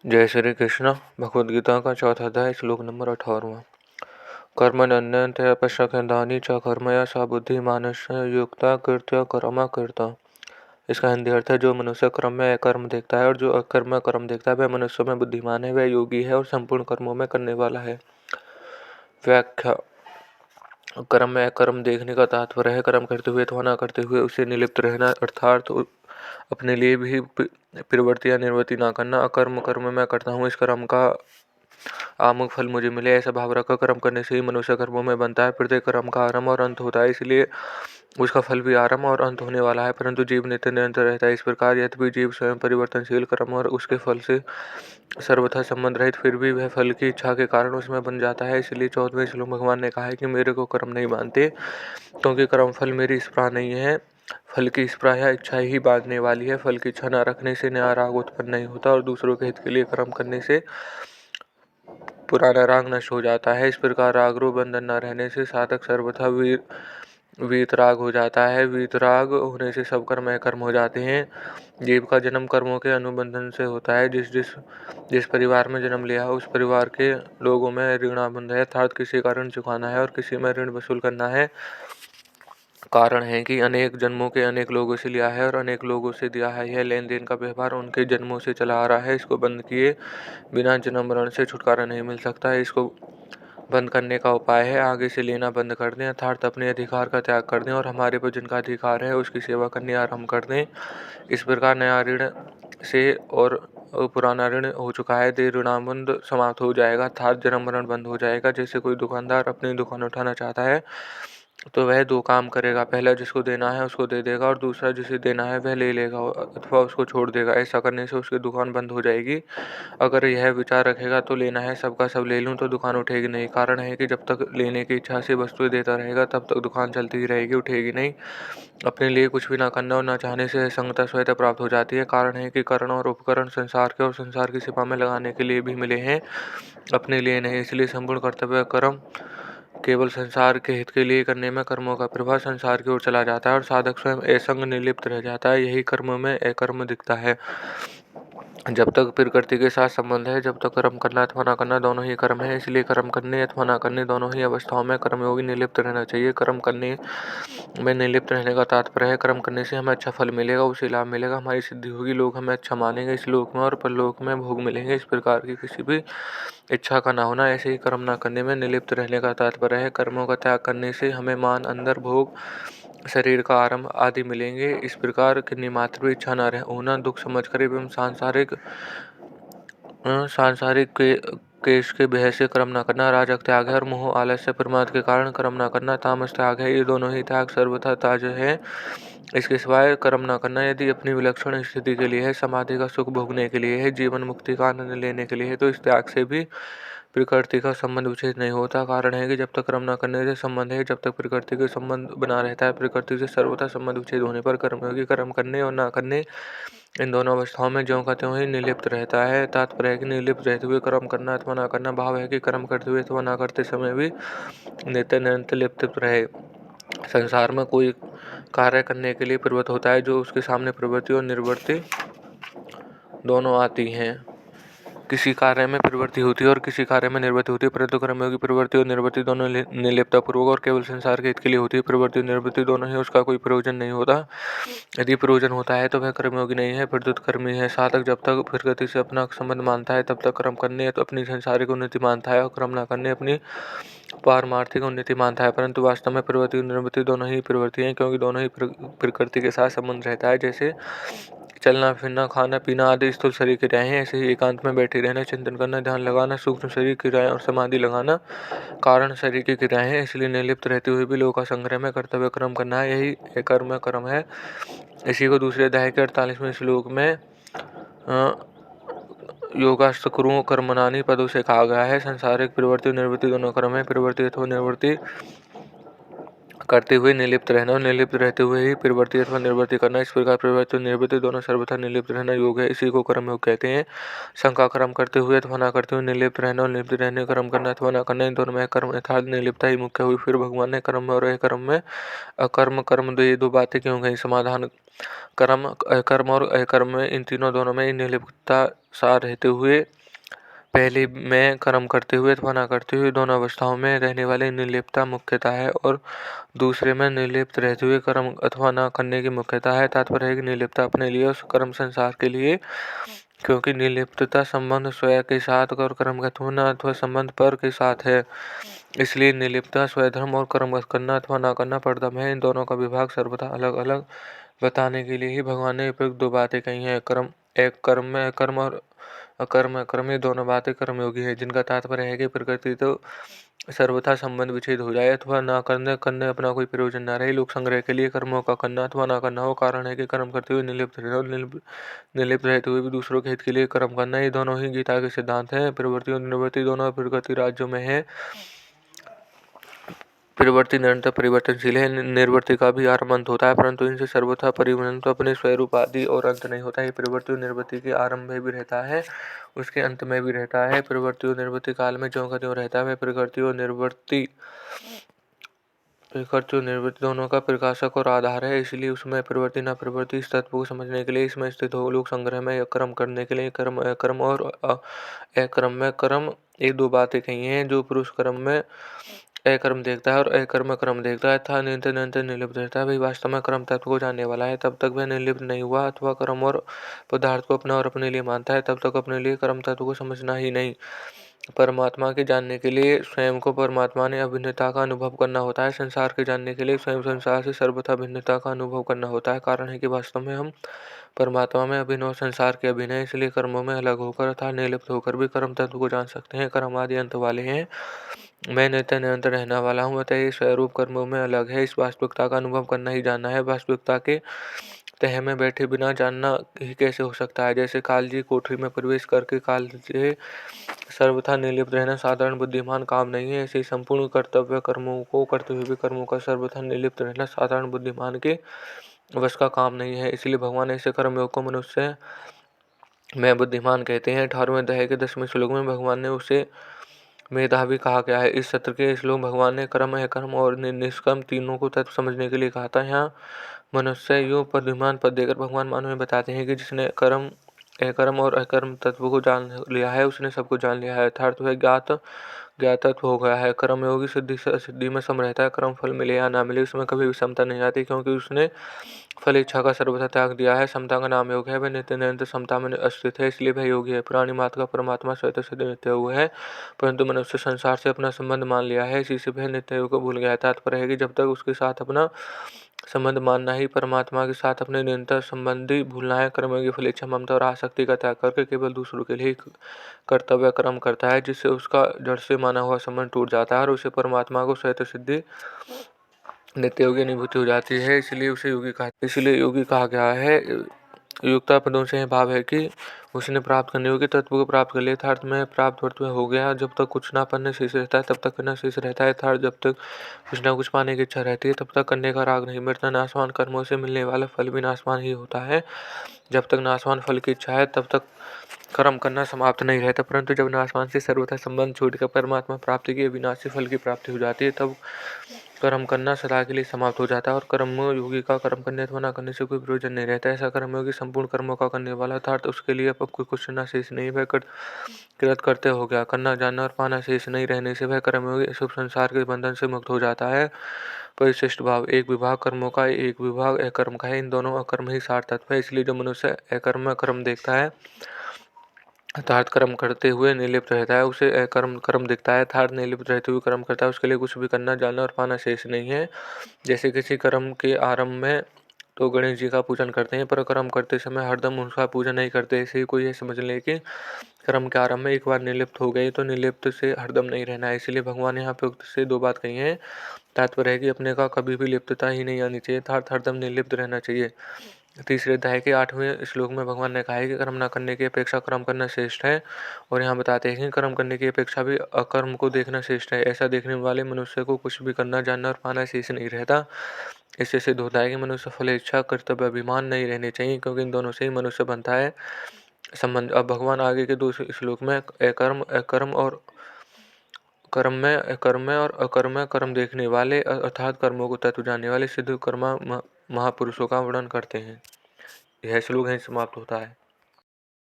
जय श्री कृष्ण। भगवद गीता का चौथा अध्याय श्लोक नंबर 18। कर्मण्यन्यं तपस्या च कर्मया सा बुद्धि मानस्य युक्ता कृत्य कर्म कृता। इसका हिंदी अर्थ है, जो मनुष्य कर्म में अकर्म देखता है और जो अकर्म में कर्म देखता है वह मनुष्य में बुद्धिमान है, वह योगी है और संपूर्ण कर्मों में करने वाला है। व्याख्या। कर्म में अकर्म देखने का तात्पर्य है कर्म करते हुए अथवा न करते हुए उसे निर्लिप्त रहना, अर्थात अपने लिए भी प्रवृत्ति या निवृत्ति ना करना। अकर्म कर्म मैं करता हूँ, इस कर्म का आमुख फल मुझे मिले, ऐसा भाव रखकर कर्म करने से ही मनुष्य कर्मों में बनता है। प्रत्येक कर्म का आरंभ और अंत होता है, इसलिए उसका फल भी आरंभ और अंत होने वाला है, परंतु जीव नित्य निरंतर रहता है। इस प्रकार यद्यपि जीव स्वयं परिवर्तनशील कर्म और उसके फल से सर्वथा संबंध रहित, फिर भी वह फल की इच्छा के कारण उसमें बन जाता है। इसलिए 14वें श्लोक भगवान ने कहा है कि मेरे को कर्म नहीं मानते, क्योंकि कर्म फल मेरी स्पृहा नहीं है। फल की स्पृहा या इच्छा ही बांधने वाली है। फल की इच्छा न रखने से नया राग उत्पन्न नहीं होता और दूसरों के हित के लिए कर्म करने से पुराना राग नष्ट हो जाता है। इस प्रकार रागरूप बंधन न रहने से साधक सर्वथा वीतराग हो जाता है। वीतराग होने से सब कर्म अकर्म हो जाते हैं। जीव का जन्म कर्मों के अनुबंधन से होता है। जिस परिवार में जन्म लिया है उस परिवार के लोगों में ऋणाबंध है, अर्थात किसी का ऋण चुकाना है और किसी में ऋण वसूल करना है। कारण है कि अनेक जन्मों के अनेक लोगों से लिया है और अनेक लोगों से दिया है। यह लेन देन का व्यवहार उनके जन्मों से चला आ रहा है। इसको बंद किए बिना जन्म मरण से छुटकारा नहीं मिल सकता। इसको बंद करने का उपाय है आगे से लेना बंद कर दें, अर्थात अपने अधिकार का त्याग कर दें और हमारे पर जिनका अधिकार है उसकी सेवा करनी आरंभ कर दें। इस प्रकार नया ऋण से और पुराना ऋण हो चुका है दे ऋणाबंध समाप्त हो जाएगा, अर्थात जन्म मरण बंद हो जाएगा। जैसे कोई दुकानदार अपनी दुकान उठाना चाहता है तो वह दो काम करेगा, पहला जिसको देना है उसको दे देगा और दूसरा जिसे देना है वह ले लेगा अथवा उसको छोड़ देगा। ऐसा करने से उसकी दुकान बंद हो जाएगी। अगर यह विचार रखेगा तो लेना है सबका सब ले लूं, तो दुकान उठेगी नहीं। कारण है कि जब तक लेने की इच्छा से वस्तुएं देता रहेगा तब तक दुकान चलती ही रहेगी, उठेगी नहीं। अपने लिए कुछ भी ना करना और ना चाहने से संगता स्वयं प्राप्त हो जाती है। कारण है कि करण और उपकरण संसार के और संसार की सेवा में लगाने के लिए भी मिले हैं, अपने लिए नहीं। इसलिए संपूर्ण कर्तव्य कर्म केवल संसार के हित के लिए करने में कर्मों का प्रभाव संसार की ओर चला जाता है और साधक स्वयं असंग निर्लिप्त रह जाता है। यही कर्म में अकर्म दिखता है। जब तक प्रकृति के साथ संबंध है, जब तक कर्म करना अथवा ना करना दोनों ही कर्म है। इसलिए कर्म करने अथवा ना करने दोनों ही अवस्थाओं में कर्मयोगी निर्लिप्त रहना चाहिए। कर्म करने में निर्लिप्त रहने का तात्पर्य है कर्म करने से हमें अच्छा फल मिलेगा, उसे लाभ मिलेगा, हमारी सिद्धि होगी, लोग हमें अच्छा मानेंगे, इस लोक में और परलोक में भोग मिलेंगे। इस प्रकार की किसी भी इच्छा का ना होना, ऐसे ही कर्म ना करने में निर्लिप्त रहने का तात्पर्य है। कर्मों का त्याग करने से हमें मान, अंदर भोग, शरीर का आरंभ आदि मिलेंगे। इस प्रकार किन्हीं मात्र भी इच्छा न होना, दुख समझ कर एवं सांसारिक केश के भय से कर्म न करना राजक त्याग है और मोह आलस्य प्रमाद के कारण कर्म न करना तामस त्याग है। ये दोनों ही त्याग सर्वथा ताज है। इसके सिवाय कर्म न करना यदि अपनी विलक्षण स्थिति के लिए है, समाधि का सुख भोगने के लिए है, जीवन मुक्ति का आनंद लेने के लिए है, तो इस त्याग से भी प्रकृति का संबंध विच्छेद नहीं होता। कारण है कि जब तक कर्म न करने से संबंध है, जब तक प्रकृति के संबंध बना रहता है, प्रकृति से सर्वथा संबंध विच्छेद होने पर कर्मयोगी कर्म करने और न करने इन दोनों अवस्थाओं में ज्यों का त्यों ही निर्लिप्त रहता है। तात्पर्य है कि निर्लिप्त रहते हुए कर्म करना अथवा न करना। भाव है कि कर्म करते हुए अथवा न करते समय भी नित्य निरंतर लिप्त रहे। संसार में कोई कार्य करने के लिए प्रवृत्त होता है जो उसके सामने प्रवृत्ति और निवृत्ति दोनों आती हैं। किसी कार्य में प्रवृत्ति होती है और किसी कार्य में निवृत्ति होती है, परंतु कर्मयोगी प्रवृत्ति और निवृत्ति दोनों निर्लिप्तता पूर्वक और केवल संसार के हित के लिए होती है। प्रवृत्ति और निवृत्ति दोनों ही उसका कोई प्रयोजन नहीं होता। यदि प्रयोजन होता है तो वह कर्मयोगी नहीं है, प्रद्युत कर्मी है। साधक जब तक प्रकृति से अपना संबंध मानता है तब तक कर्म करने तो अपनी संसारिक उन्नति मानता है और कर्म न करने अपनी पारमार्थिक उन्नति मानता है। परंतु वास्तव में प्रवृत्ति और निवृत्ति दोनों ही प्रवृत्ति है, क्योंकि दोनों ही प्रकृति के साथ संबंध रहता है। जैसे चलना फिरना, खाना पीना आदि स्थूल शरीर क्रियाएं हैं, ऐसे ही एकांत में बैठे रहना, चिंतन करना, ध्यान लगाना सूक्ष्म शरीर क्रियाएं और समाधि लगाना कारण शरीर की क्रियाएं हैं। इसलिए निर्लिप्त रहते हुए भी लोक का संग्रह में कर्तव्य कर्म करना है, यही कर्म कर्म है। इसी को दूसरे अध्याय के 48वें श्लोक में योगास्तकुरु कर्मणानि पदों से कहा गया है। संसारिक प्रवृत्ति और निवृत्ति दोनों कर्म है। प्रवृत्ति अथवा निवृत्ति करते हुए निर्लिप्त रहना और निर्लिप्त रहते हुए ही प्रवृत्ति अथवा निवृत्ति करना। इस प्रकार प्रवृत्ति और निवृत्ति दोनों सर्वथा निर्लिप्त रहना योग है। इसी को कर्म योग कहते हैं। शंका कर्म करते हुए अथवा न करते हुए निर्लिप्त रहना और निर्लिप्त रहने कर्म करना अथवा न करना, इन दोनों में कर्म अर्थात निर्लिप्तता ही मुख्य हुई। फिर भगवान ने कर्म और अकर्म में अकर्म कर्म ये दो बातें क्यों कही? समाधान, कर्म अकर्म और अकर्म में इन तीनों दोनों में निर्लिप्तता सा रहते हुए पहले में कर्म करते हुए अथवा न करते हुए दोनों अवस्थाओं में रहने वाले निर्लिप्तता मुख्यता है और दूसरे में निर्लिप्त रहते हुए कर्म अथवा न करने की मुख्यता है। तात्पर्य है कि निर्लिप्तता अपने लिए और कर्म संसार के लिए, क्योंकि निर्लिप्तता संबंध स्वयं के साथ और कर्म न अथवा संबंध पर के साथ है। इसलिए निर्लिप्तता स्वधर्म और कर्म करना अथवा न करना परधर्म है। इन दोनों का विभाग सर्वथा अलग अलग बताने के लिए ही भगवान ने उपयुक्त दो बातें कही हैं। एक कर्म में कर्म और अकर्म अकर्म, ये दोनों बातें कर्मयोगी है, जिनका तात्पर्य है कि प्रकृति तो सर्वथा संबंध विच्छेद हो जाए अथवा न करने अपना कोई प्रयोजन न रहे। लोक संग्रह के लिए कर्मों का करना अथवा न करना हो। कारण है कि कर्म करते हुए निर्लिप्त रहना और निर्लिप्त रहते हुए भी दूसरों के हित के लिए कर्म करना, ये दोनों ही गीता के सिद्धांत हैं। प्रवृत्ति और निवृत्ति दोनों प्रकृति राज्यों में है। प्रवृत्ति निरंतर परिवर्तनशील है, निर्वृत्ति का भी आरंभ अंत होता है, परंतु इनसे सर्वथा परिवर्तन तो अपने स्वरूप आदि और अंत नहीं होता है। प्रवृत्ति और निवृत्ति के आरंभ में भी रहता है, उसके अंत में भी रहता है। प्रवृत्ति और निवृत्ति काल में ज्यों का त्यों रहता है। प्रकृति और निवृत्ति दोनों का प्रकाशक और आधार है, इसलिए उसमें प्रवृत्ति न प्रवृत्ति इस तत्व को समझने के लिए इसमें स्थित हो। लोक संग्रह में कर्म करने के लिए कर्म अकर्म और अकर्म में कर्म, ये दो बातें कही हैं। जो पुरुष कर्म में अकर्म देखता है और अकर्म कर्म देखता है था निरंतर निरंतर निर्लिप्त रहता है, वही वास्तव में कर्म तत्व को जानने वाला है। तब तक वह निर्लिप्त नहीं हुआ अथवा कर्म और पदार्थ को अपना और अपने लिए मानता है, तब तक अपने लिए कर्म तत्व को समझना ही नहीं। परमात्मा के जानने के लिए स्वयं को परमात्मा ने अभिन्नता का अनुभव करना होता है। संसार के जानने के लिए स्वयं संसार से सर्वथा भिन्नता का अनुभव करना होता है। कारण है कि वास्तव में हम परमात्मा में अभिन्न और संसार के अभिन्न है, इसलिए कर्मों में अलग होकर अर्थात निर्लिप्त होकर भी कर्म तत्व को जान सकते हैं। कर्म आदि अंत वाले हैं, मैं नित्य निरंतर रहने वाला हूँ, अतः ये स्वरूप कर्मों में अलग है। इस वास्तविकता का अनुभव करना ही जानना है। वास्तविकता के तह में बैठे बिना जानना ही कैसे हो सकता है? जैसे कालजी कोठरी में प्रवेश करके काल से सर्वथा निर्लिप्त रहना साधारण बुद्धिमान काम नहीं है, ऐसे संपूर्ण कर्तव्य कर्मों को करते हुए भी कर्मों का सर्वथा निर्लिप्त रहना साधारण बुद्धिमान के वश का काम नहीं है। इसलिए भगवान ऐसे कर्मयोग को मनुष्य में बुद्धिमान कहते हैं। 18वें अध्याय के 10वें श्लोक में भगवान ने उसे मेधावी कहा गया है। इस सत्र के श्लोक भगवान ने कर्म अकर्म और निष्कर्म तीनों को तत्व समझने के लिए कहा था। यहाँ मनुष्य योग बुद्धिमान पद देकर भगवान मानव में बताते हैं कि जिसने कर्म अकर्म और अकर्म तत्व को जान लिया है, उसने सबको जान लिया है, अर्थात वह ज्ञातत्व हो गया है। कर्मयोगी सिद्धि से असिद्धि में सम रहता है। कर्म फल मिले या ना मिले उसमें कभी विषमता नहीं आती, क्योंकि उसने फल इच्छा का सर्वथा त्याग दिया है। समता का नाम योग है, वह नित्य निरंतर समता में स्थित है, इसलिए वह योगी है। प्राणी मात्र का परमात्मा स्वतः सिद्ध नित्य हुआ है, परंतु मनुष्य संसार से अपना संबंध मान लिया है, इसी से वह नित्य योग को भूल गया है। तात्पर्य है कि जब तक उसके साथ अपना संबंध मानना ही परमात्मा के साथ अपने निरंतर संबंधी भूलना है। कर्मयोगी फल इच्छा ममता और आसक्ति का त्याग करके केवल दूसरों के लिए कर्तव्य कर्म करता है, जिससे उसका जड़ से माना हुआ संबंध टूट जाता है और उसे परमात्मा को स्वतः सिद्धि नित्य योगी अनुभूति हो जाती है। इसलिए उसे योगी कहा गया है। युक्ता पदों से भाव है कि उसने प्राप्त करने योग्य तत्व को प्राप्त कर लिया, यथार्थ में प्राप्त वर्त में हो गया। जब तक कुछ ना पाने शेष रहता है तब तक करना शेष रहता है, यथार्थ जब तक कुछ ना कुछ पाने की इच्छा रहती है तब तक करने का राग नहीं मिटता। नाशवान कर्मों से मिलने वाला फल भी नाशवान ही होता है। जब तक नाशवान फल की इच्छा है तब तक कर्म करना समाप्त नहीं रहता, परंतु जब नाशवान से सर्वथा संबंध छोड़कर परमात्मा प्राप्ति की अविनाशी फल की प्राप्ति हो जाती है, तब कर्म करना सदा के लिए समाप्त हो जाता है और कर्म योगी का कर्म करने अथवा न करने से कोई प्रयोजन नहीं रहता। ऐसा कर्मयोगी संपूर्ण कर्मों का करने वाला, अर्थात उसके लिए अब कोई कुछ ना शेष नहीं, वह कृत करते हो गया। करना जानना और पाना शेष नहीं रहने से वह कर्मयोगी अशुभ संसार के बंधन से मुक्त हो जाता है। परिशिष्ट भाव, एक विभाग कर्मों का, एक विभाग अकर्म का है। इन दोनों अकर्म ही सार तत्व है। इसलिए जो मनुष्य अकर्म कर्म देखता है अर्थात कर्म करते हुए निर्लिप्त रहता है, उसे अकर्म कर्म दिखता है अर्थात निर्लिप्त रहते हुए कर्म करता है। उसके लिए कुछ भी करना जानना और पाना शेष नहीं है। जैसे किसी कर्म के आरंभ में तो गणेश जी का पूजन करते हैं, पर कर्म करते समय हरदम उनका पूजन नहीं करते। ऐसे ही कोई ये समझ ले कि कर्म के आरंभ में एक बार निर्लिप्त हो गए तो निर्लिप्त से हरदम नहीं रहना है। इसलिए भगवान यहाँ पे उक्त से दो बात कही है। तात्पर्य है कि अपने का कभी भी लिप्तता ही नहीं आनी चाहिए, अर्थात हरदम निर्लिप्त रहना चाहिए। तीसरे अध्याय के 8वें श्लोक में भगवान ने कहा है कि कर्म न करने की अपेक्षा कर्म करना श्रेष्ठ है। और यहाँ बताते हैं कि कर्म करने की अपेक्षा भी अकर्म को देखना श्रेष्ठ है। ऐसा देखने वाले मनुष्य को कुछ भी करना, जानना और पाना शेष नहीं रहता। इससे सिद्ध होता है कि मनुष्य फल इच्छा, कर्तव्य, अभिमान नहीं रहने चाहिए, क्योंकि इन दोनों से ही मनुष्य बनता है संबंध। अब भगवान आगे के 2 श्लोक में अकर्म और कर्म में और अकर्म में कर्म देखने वाले अर्थात कर्मों को तत्व जानने वाले सिद्ध कर्मा महापुरुषों का वर्णन करते हैं। यह श्लोक यहीं समाप्त होता है।